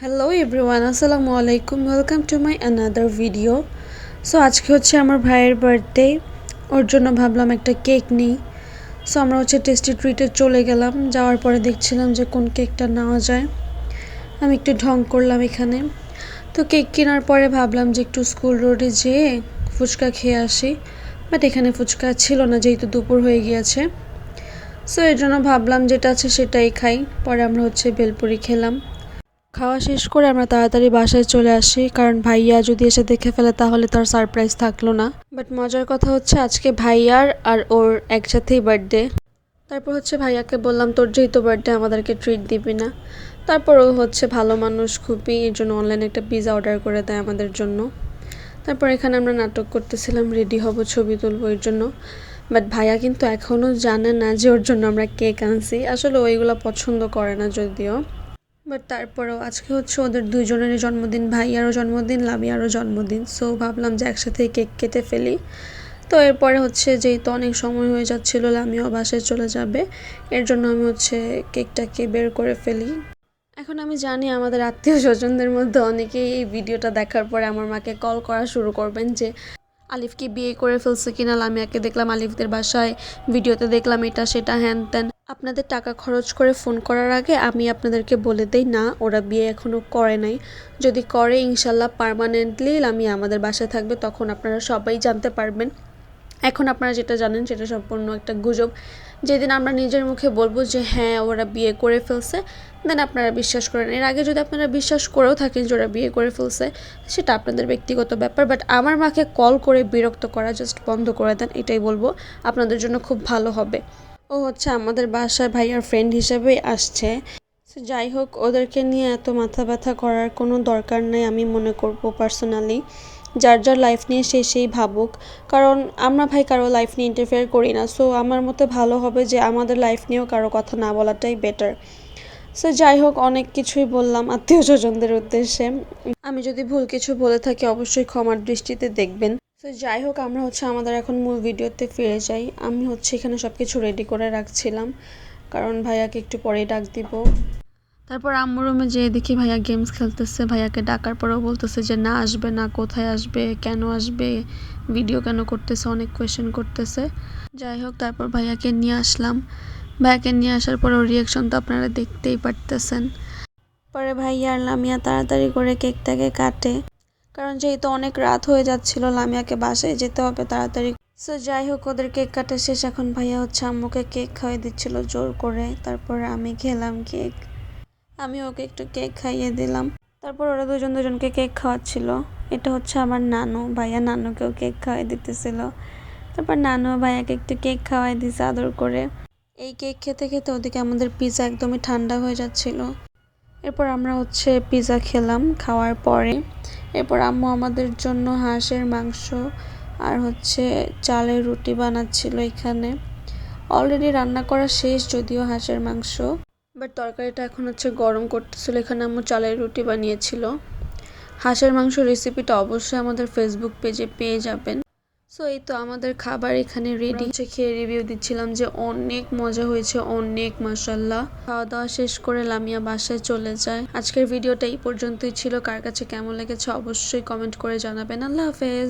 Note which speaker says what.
Speaker 1: Hello everyone, আসসালামু আলাইকুম। Welcome to my another video. So আজকে হচ্ছে আমার ভাইয়ের বার্থডে। ওর জন্য ভাবলাম একটা কেক নিই। সো আমরা হচ্ছে টেস্টি ট্রিটে চলে গেলাম। যাওয়ার পরে দেখছিলাম যে কোন কেকটা নেওয়া যায়। আমি একটু ঢং করলাম এখানে। তো কেক কেনার পরে ভাবলাম যে একটু স্কুল রোডে যেয়ে ফুচকা খেয়ে আসি, বাট এখানে ফুচকা ছিল না যেহেতু দুপুর হয়ে গিয়েছে। সো এর জন্য ভাবলাম যেটা আছে সেটাই খাই। পরে আমরা হচ্ছে ভেলপুরি খেলাম। খাওয়া শেষ করে আমরা তাড়াতাড়ি বাসায় চলে আসি, কারণ ভাইয়া যদি এসে দেখে ফেলে তাহলে তার সারপ্রাইজ থাকলো না। বাট মজার কথা হচ্ছে আজকে ভাইয়ার আর ওর একসাথেই বার্থডে। তারপর হচ্ছে ভাইয়াকে বললাম তোর যেহেতু বার্থডে আমাদেরকে ট্রিট দিবি না। তারপর ও হচ্ছে ভালো মানুষ খুবই, এর জন্য অনলাইনে একটা পিৎজা অর্ডার করে দেয় আমাদের জন্য। তারপর এখানে আমরা নাটক করতেছিলাম, রেডি হব, ছবি তুলবো এর জন্য। বাট ভাইয়া কিন্তু এখনও জানে না যে ওর জন্য আমরা কেক আনছি। আসলে ওইগুলো পছন্দ করে না যদিও, বাট তারপরেও আজকে হচ্ছে ওদের দুইজনেরই জন্মদিন, ভাইয়ারও জন্মদিন, লামিয়ারও জন্মদিন। সো ভাবলাম যে একসাথেই কেক কেটে ফেলি। তো এরপরে হচ্ছে যেহেতু অনেক সময় হয়ে যাচ্ছিলো, লামিয়াও বাসায় চলে যাবে, এর জন্য আমি হচ্ছে কেকটাকে বের করে ফেলি। এখন আমি জানি আমাদের আত্মীয় স্বজনদের মধ্যে অনেকেই এই ভিডিওটা দেখার পরে আমার মাকে কল করা শুরু করবেন যে আলিফকে বিয়ে করে ফেলছে কিনা, লামিয়াকে দেখলাম আলিফদের বাসায়, ভিডিওতে দেখলাম এটা সেটা হ্যান ত্যান। আপনাদের টাকা খরচ করে ফোন করার আগে আমি আপনাদেরকে বলে দেই না, ওরা বিয়ে এখনও করে নাই। যদি করে ইনশাল্লাহ পার্মানেন্টলি লামিয়া আমাদের বাসায় থাকবে, তখন আপনারা সবাই জানতে পারবেন। এখন আপনারা যেটা জানেন সেটা সম্পূর্ণ একটা গুজব। যেদিন আমরা নিজের মুখে বলবো যে হ্যাঁ ওরা বিয়ে করে ফেলছে, দেন আপনারা বিশ্বাস করেন। এর আগে যদি আপনারা বিশ্বাস করেও থাকেন যে ওরা বিয়ে করে ফেলছে, সেটা আপনাদের ব্যক্তিগত ব্যাপার। বাট আমার মাকে কল করে বিরক্ত করা জাস্ট বন্ধ করে দেন, এটাই বলবো, আপনাদের জন্য খুব ভালো হবে। ও হচ্ছে আমাদের বাসায় ভাইয়ার ফ্রেন্ড হিসেবেই আসছে। যাই হোক, ওদেরকে নিয়ে এত মাথা ব্যথা করার কোনো দরকার নেই আমি মনে করবো পার্সোনালি। যার যার লাইফ নিয়ে সেই ভাবুক, কারণ আমরা ভাই কারো লাইফ নিয়ে ইন্টারফেয়ার করি না। সো আমার মতে ভালো হবে যে আমাদের লাইফ নিয়েও কারো কথা না বলাটাই বেটার। সো যাই হোক, অনেক কিছুই বললাম আত্মীয় স্বজনদের উদ্দেশ্যে। আমি যদি ভুল কিছু বলে থাকি অবশ্যই ক্ষমার দৃষ্টিতে দেখবেন। তো যাই হোক, আমরা হচ্ছে আমাদের এখন মূল ভিডিওতে ফিরে যাই। আমি হচ্ছে এখানে সব কিছু রেডি করে রাখছিলাম, কারণ ভাইয়াকে একটু পরেই ডাক দিব। তারপর আম্মুর রুমে যেয়ে দেখি ভাইয়া গেমস খেলতেছে। ভাইয়াকে ডাকার পরেও বলতেছে যে না আসবে না, কোথায় আসবে, কেন আসবে, ভিডিও কেন করতেছে, অনেক কোয়েশ্চেন করতেছে। যাই হোক, তারপর ভাইয়াকে নিয়ে আসলাম। ভাইয়াকে নিয়ে আসার পর ওর রিয়াকশন তো আপনারা দেখতেই পারতেছেন। পরে ভাইয়া আর লামিয়া তাড়াতাড়ি করে কেকটাকে কাটে, কারণ যেহেতু অনেক রাত হয়ে যাচ্ছিল, লামিয়াকে বাসায় যেতে হবে তাড়াতাড়ি। সো যাই হোক, ওদের কেক কাটা শেষ। এখন ভাইয়া হচ্ছে আম্মুকে কেক খাইয়ে দিচ্ছিল জোর করে। তারপর আমি খেলাম কেক, আমি ওকে একটু কেক খাইয়ে দিলাম। তারপর ওরা দুজনকে কেক খাওয়াচ্ছিল। এটা হচ্ছে আমার নানু, ভাইয়া নানুকেও কেক খাওয়াই দিতেছিল। তারপর নানু ভাইয়াকে একটু কেক খাওয়াই দিছে আদর করে। এই কেক খেতে খেতে ওদিকে আমাদের পিৎজা একদমই ঠান্ডা হয়ে যাচ্ছিল। এরপর আমরা হচ্ছে পিৎজা খেলাম। খাওয়ার পরে এরপর আম্মু আমাদের জন্য হাঁসের মাংস আর হচ্ছে চালের রুটি বানাচ্ছিল। এখানে অলরেডি রান্না করা শেষ যদিও হাঁসের মাংস, বাট তরকারিটা এখন হচ্ছে গরম করতেছিল। এখানে আম্মু চালের রুটি বানিয়েছিল। হাঁসের মাংস রেসিপিটা অবশ্যই আমাদের ফেসবুক পেজে পেয়ে যাবেন। সো এই তো আমাদের খাবার এখানে রেডি। খেয়ে রিভিউ দিচ্ছিলাম যে অনেক মজা হয়েছে, অনেক মাশাআল্লাহ। খাওয়া দাওয়া শেষ করে লামিয়া বাসায় চলে যায়। আজকের ভিডিওটা এই পর্যন্তই ছিল। কার কাছে কেমন লেগেছে অবশ্যই কমেন্ট করে জানাবেন। আল্লাহ হাফেজ।